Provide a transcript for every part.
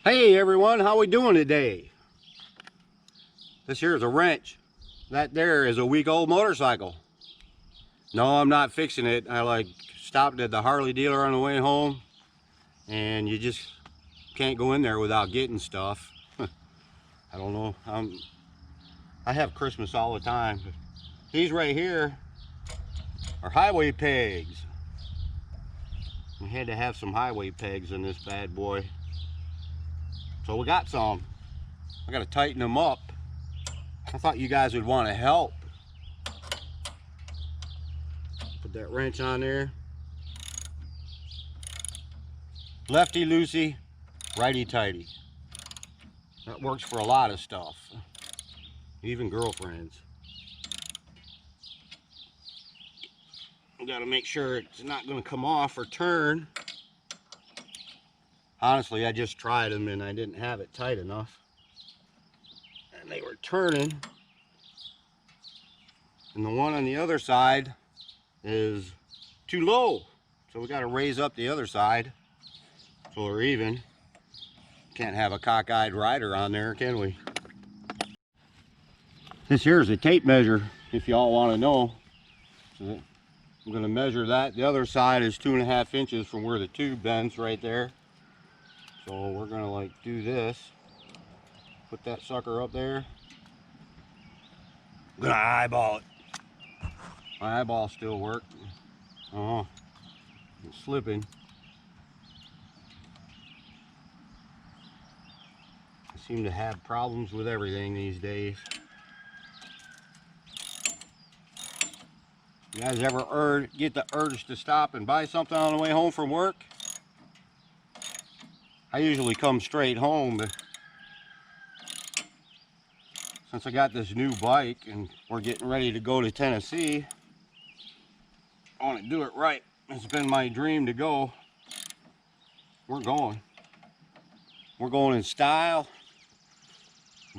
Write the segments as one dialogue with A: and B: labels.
A: Hey everyone, how we doing today? This here is a wrench. That there is a week-old motorcycle. No, I'm not fixing it. I stopped at the Harley dealer on the way home, and you just can't go in there without getting stuff. I don't know. I have Christmas all the time. These right here are highway pegs. We had to have some highway pegs in this bad boy. So we got some. I gotta tighten them up. I thought you guys would want to help. Put that wrench on there. Lefty loosey, righty tighty. That works for a lot of stuff, even girlfriends. We got to make sure it's not going to come off or turn. Honestly, I just tried them and I didn't have it tight enough, and they were turning. And the one on the other side is too low, so we got to raise up the other side so we're even. Can't have a cockeyed rider on there, can we? This here is a tape measure, if y'all want to know. So I'm going to measure that. The other side is 2.5 inches from where the tube bends right there. So we're going to do this. Put that sucker up there. I'm going to eyeball it. My eyeball still worked. Oh, it's slipping. I seem to have problems with everything these days. You guys ever get the urge to stop and buy something on the way home from work? I usually come straight home, but since I got this new bike and we're getting ready to go to Tennessee, I want to do it right. It's been my dream to go. We're going. We're going in style.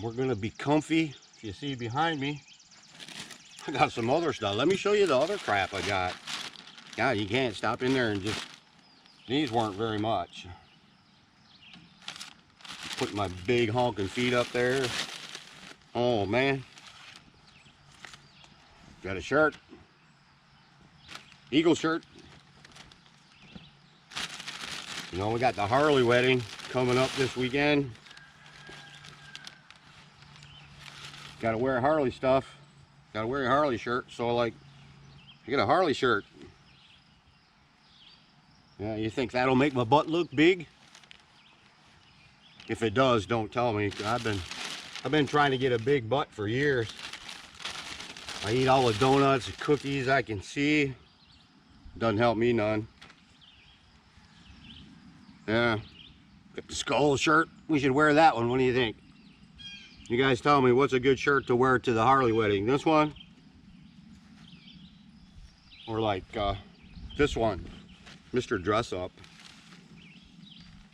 A: We're going to be comfy. If you see behind me, I got some other stuff. Let me show you the other crap I got. God, you can't stop in there and just... These weren't very much. Put my big honking feet up there. Oh man. Got a shirt. Eagle shirt. You know, we got the Harley wedding coming up this weekend. Gotta wear Harley stuff. Gotta wear a Harley shirt, so I get a Harley shirt. Yeah, you think that'll make my butt look big? If it does, don't tell me. I've been trying to get a big butt for years. I eat all the donuts and cookies I can see. Doesn't help me none. Yeah, got the skull shirt. We should wear that one. What do you think? You guys tell me what's a good shirt to wear to the Harley wedding. This one? Or this one, Mr. Dress Up.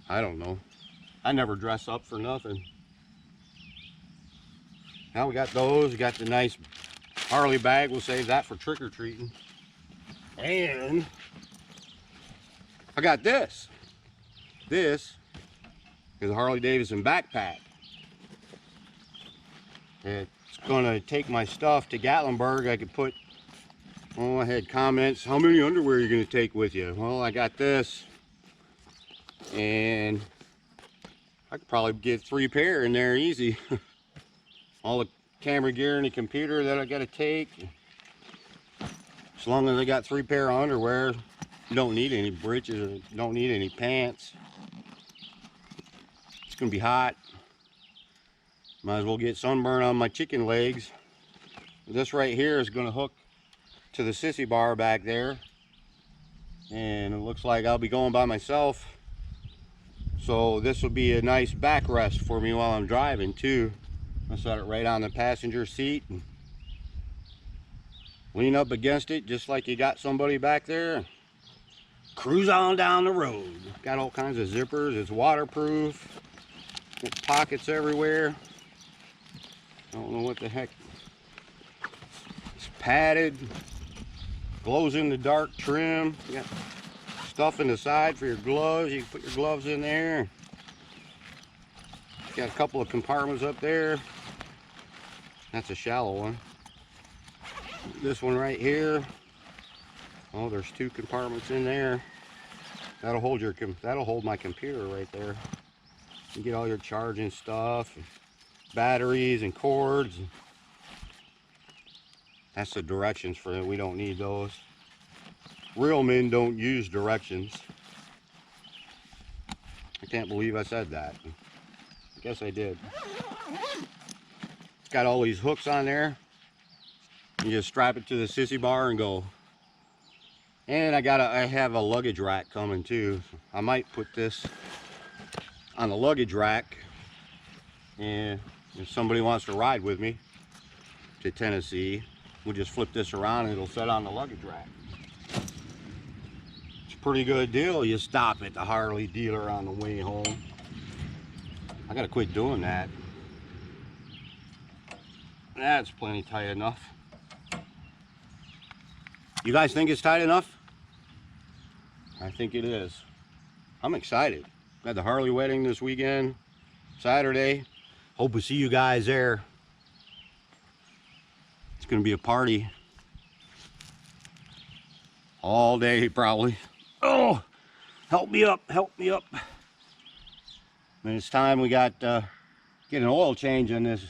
A: I don't know. I never dress up for nothing. Now we got those. We got the nice Harley bag. We'll save that for trick-or-treating. And I got this. This is a Harley Davidson backpack. It's gonna take my stuff to Gatlinburg. I could put, oh, I had comments, how many underwear are you gonna take with you? Well, I got this, and I could probably get 3 pair in there easy. All the camera gear and the computer that I gotta take. As long as I got 3 pair of underwear, you don't need any breeches, you don't need any pants. It's gonna be hot. Might as well get sunburn on my chicken legs. This right here is gonna hook to the sissy bar back there. And it looks like I'll be going by myself. So this will be a nice backrest for me while I'm driving too. I'll set it right on the passenger seat. And lean up against it just like you got somebody back there. Cruise on down the road. Got all kinds of zippers. It's waterproof. Got pockets everywhere. I don't know what the heck. It's padded. Glows in the dark trim. You got stuff in the side for your gloves. You can put your gloves in there. Got a couple of compartments up there. That's a shallow one. This one right here. Oh, there's 2 compartments in there. That'll hold my computer right there. You get all your charging stuff, and batteries and cords. That's the directions for it. We don't need those. Real men don't use directions. I can't believe I said that. I guess I did. It's got all these hooks on there. You just strap it to the sissy bar and go. And I have a luggage rack coming too. I might put this on the luggage rack, and if somebody wants to ride with me to Tennessee, we'll just flip this around and it'll set on the luggage rack. It's a pretty good deal. You stop at the Harley dealer on the way home. I gotta quit doing that. That's plenty tight enough. You guys think it's tight enough? I think it is. I'm excited. Got the Harley wedding this weekend, Saturday. Hope to see you guys there. It's gonna be a party all day probably. Oh, help me up, help me up. And it's time we got get an oil change on this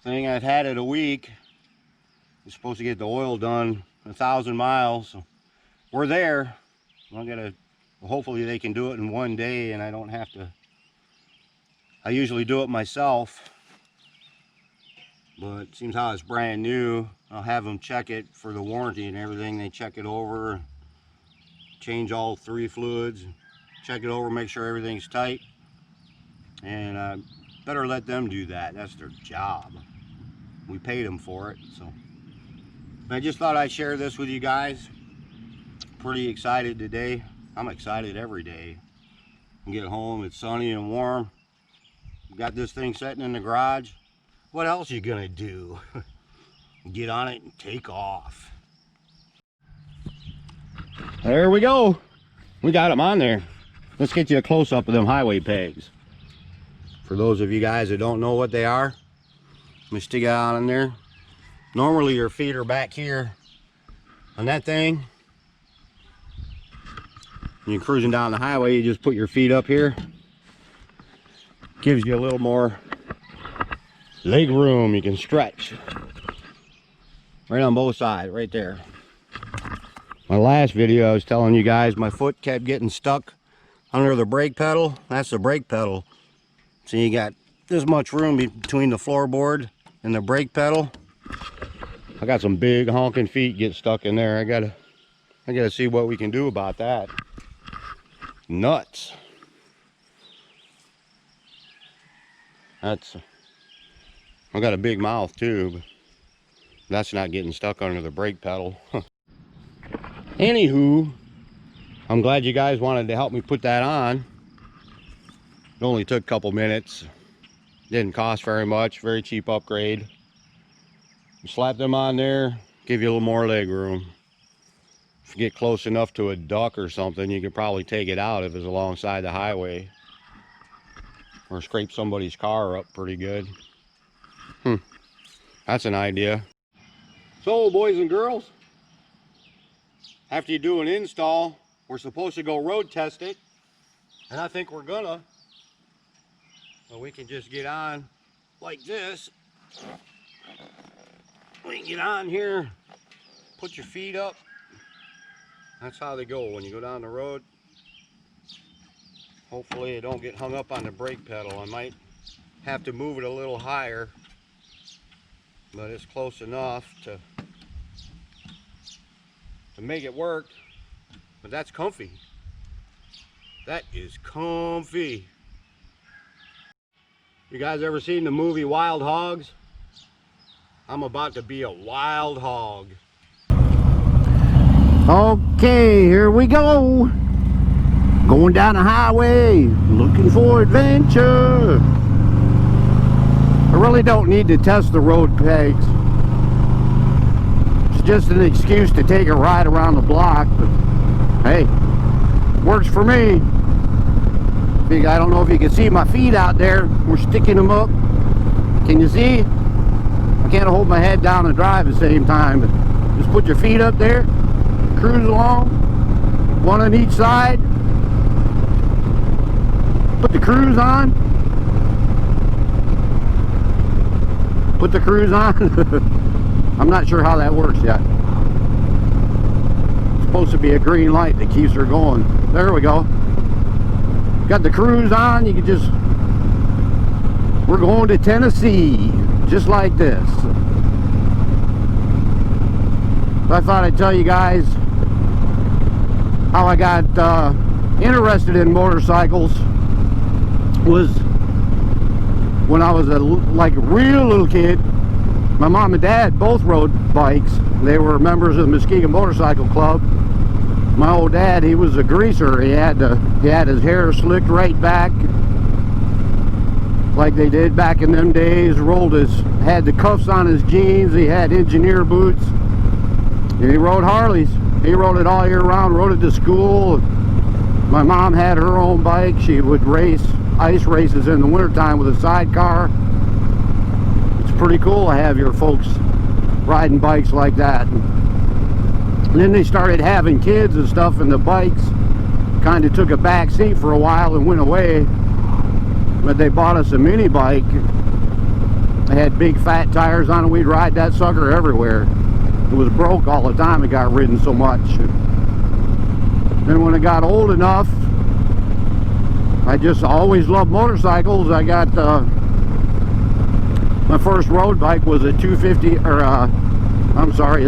A: thing. I've had it a week. We're supposed to get the oil done 1,000 miles. So we're there. Hopefully they can do it in one day and I don't have to. I usually do it myself, but it seems how it's brand new. I'll have them check it for the warranty and everything. They check it over, change all 3 fluids, check it over, make sure everything's tight, and better let them do that. That's their job. We paid them for it. So I just thought I'd share this with you guys. Pretty excited today. I'm excited every day. I get home, it's sunny and warm. Got this thing sitting in the garage. What else you gonna do? Get on it and take off. There we go. We got them on there. Let's get you a close-up of them highway pegs. For those of you guys that don't know what they are, let me stick it on in there. Normally your feet are back here on that thing. You're cruising down the highway, you just put your feet up here. Gives you a little more leg room. You can stretch right on both sides, right there. My last video I was telling you guys my foot kept getting stuck under the brake pedal. That's the brake pedal. So you got this much room between the floorboard and the brake pedal. I got some big honking feet get stuck in there. I gotta see what we can do about that. Nuts. I got a big mouth too, but that's not getting stuck under the brake pedal. Anywho, I'm glad you guys wanted to help me put that on. It only took a couple minutes. Didn't cost very much. Very cheap upgrade. You slap them on there, give you a little more leg room. If you get close enough to a duck or something, you could probably take it out if it's alongside the highway. Or scrape somebody's car up pretty good. That's an idea. So, boys and girls, after you do an install, we're supposed to go road test it. And I think we're gonna. So we can just get on like this. We can get on here, put your feet up. That's how they go when you go down the road. Hopefully it don't get hung up on the brake pedal. I might have to move it a little higher, but it's close enough to make it work. But that's comfy. That is comfy. You guys ever seen the movie Wild Hogs? I'm about to be a wild hog. Okay, here we go. Going down the highway, looking for adventure. I really don't need to test the road pegs. It's just an excuse to take a ride around the block, but hey, works for me. I don't know if you can see my feet out there. We're sticking them up. Can you see? I can't hold my head down and drive at the same time, but just put your feet up there, cruise along, one on each side. Put the cruise on. Put the cruise on. I'm not sure how that works yet. It's supposed to be a green light that keeps her going. There we go. Got the cruise on. You can just, we're going to Tennessee, just like this. I thought I'd tell you guys how I got interested in motorcycles. Was when I was a real little kid. My mom and dad both rode bikes. They were members of the Muskegon Motorcycle Club. My old dad, he was a greaser. He had his hair slicked right back like they did back in them days. Had the cuffs on his jeans. He had engineer boots. And he rode Harleys. He rode it all year round, rode it to school. My mom had her own bike. She would race ice races in the wintertime with a sidecar. It's pretty cool to have your folks riding bikes like that. And then they started having kids and stuff, and the bikes kind of took a back seat for a while and went away. But they bought us a mini bike. They had big fat tires on it. We'd ride that sucker everywhere. It was broke all the time. It got ridden so much. Then when I got old enough, I just always loved motorcycles. I got my first road bike was a 250, or a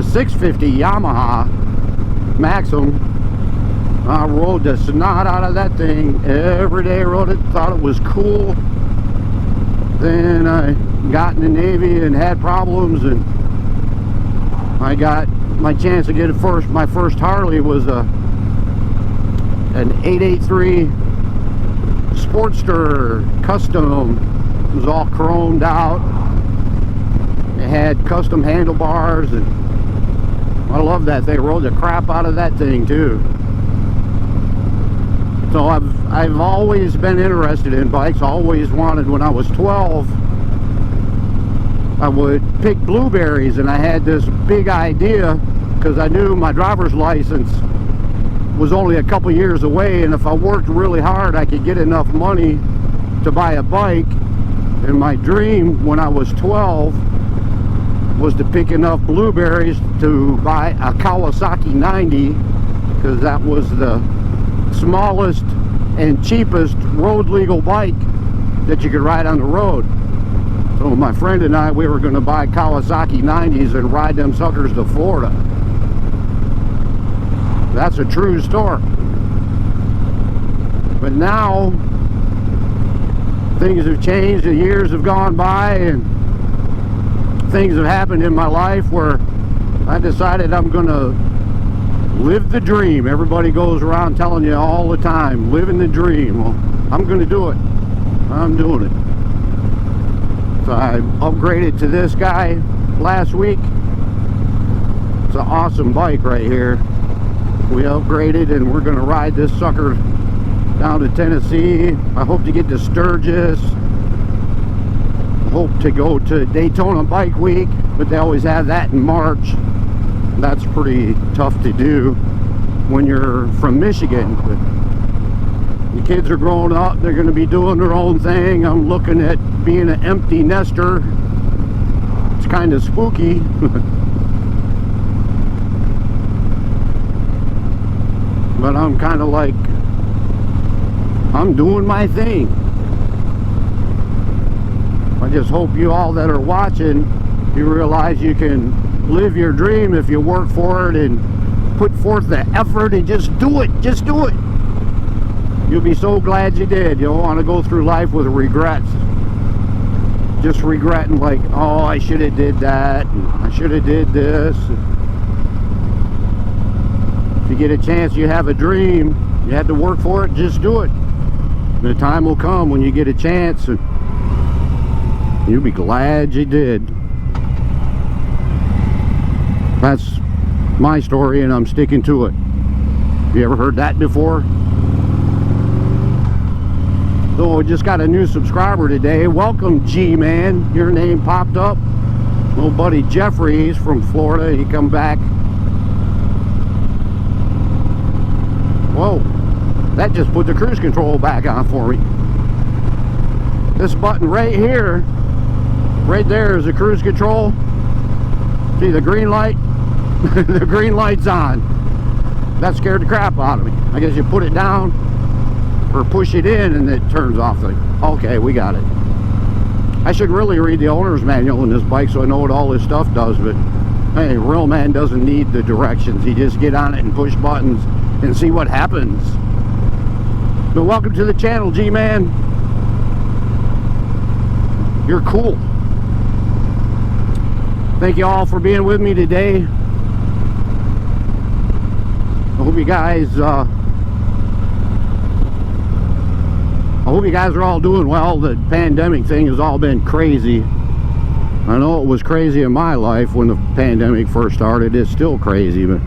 A: 650 Yamaha Maxim. I rode the snot out of that thing every day. Rode it, thought it was cool. Then I got in the Navy and had problems, and I got my chance to get my first Harley was an 883 Sportster Custom. It was all chromed out. It had custom handlebars, and I love that thing. Rode the crap out of that thing too. So I've always been interested in bikes. Always wanted. When I was 12, I would pick blueberries, and I had this big idea because I knew my driver's license was only a couple years away, and if I worked really hard I could get enough money to buy a bike. And my dream when I was 12 was to pick enough blueberries to buy a Kawasaki 90, because that was the smallest and cheapest road legal bike that you could ride on the road. So my friend and I, we were going to buy Kawasaki 90s and ride them suckers to Florida. That's a true story. But now things have changed, the years have gone by, and things have happened in my life where I decided I'm going to live the dream. Everybody goes around telling you all the time, living the dream. Well, I'm going to do it. I'm doing it. So I upgraded to this guy last week. It's an awesome bike right here. We upgraded and we're going to ride this sucker down to Tennessee. I hope to get to Sturgis. I hope to go to Daytona Bike Week, but they always have that in March. That's pretty tough to do when you're from Michigan. But the kids are growing up, they're going to be doing their own thing. I'm looking at being an empty nester. It's kind of spooky. But I'm kind of like, I'm doing my thing. I just hope you all that are watching, you realize you can live your dream if you work for it and put forth the effort and just do it. Just do it. You'll be so glad you did. You don't want to go through life with regrets. Just regretting like, oh, I should have did that, and I should have did this. If you get a chance, you have a dream, you had to work for it, just do it. The time will come when you get a chance and you'll be glad you did. That's my story and I'm sticking to it. You ever heard that before?
B: So we just got a new subscriber today. Welcome, G-Man. Your name popped up. Little buddy Jeffrey, he's from Florida. He come back. Whoa, that just put the cruise control back on for me. This button right here, right there is the cruise control. See the green light? The green light's on. That scared the crap out of me. I guess you put it down or push it in and it turns off. Okay, we got it. I should really read the owner's manual in this bike so I know what all this stuff does, but hey, real man doesn't need the directions. He just get on it and push buttons and see what happens. But welcome to the channel, G-Man. You're cool. Thank you all for being with me today. I hope you guys are all doing well. The pandemic thing has all been crazy. I know it was crazy in my life when the pandemic first started. It's still crazy, but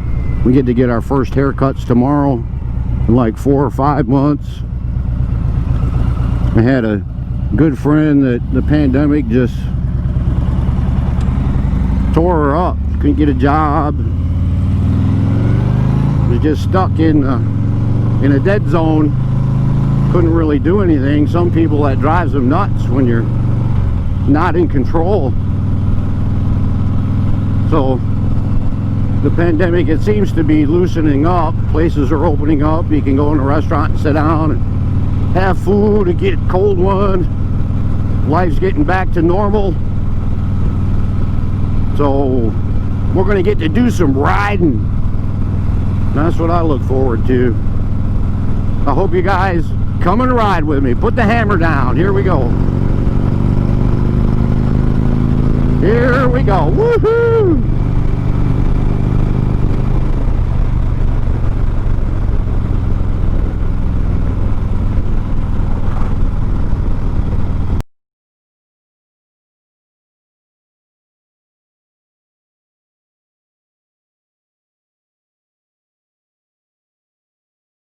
B: we get to get our first haircuts tomorrow in like 4 or 5 months. I had a good friend that the pandemic just tore her up. Couldn't get a job. Was just stuck in a dead zone. Couldn't really do anything. Some people, that drives them nuts when you're not in control. So the pandemic, it seems to be loosening up. Places are opening up. You can go in a restaurant and sit down and have food and get cold ones. Life's getting back to normal. So we're going to get to do some riding. That's what I look forward to. I hope you guys come and ride with me. Put the hammer down. Here we go. Here we go. Woohoo!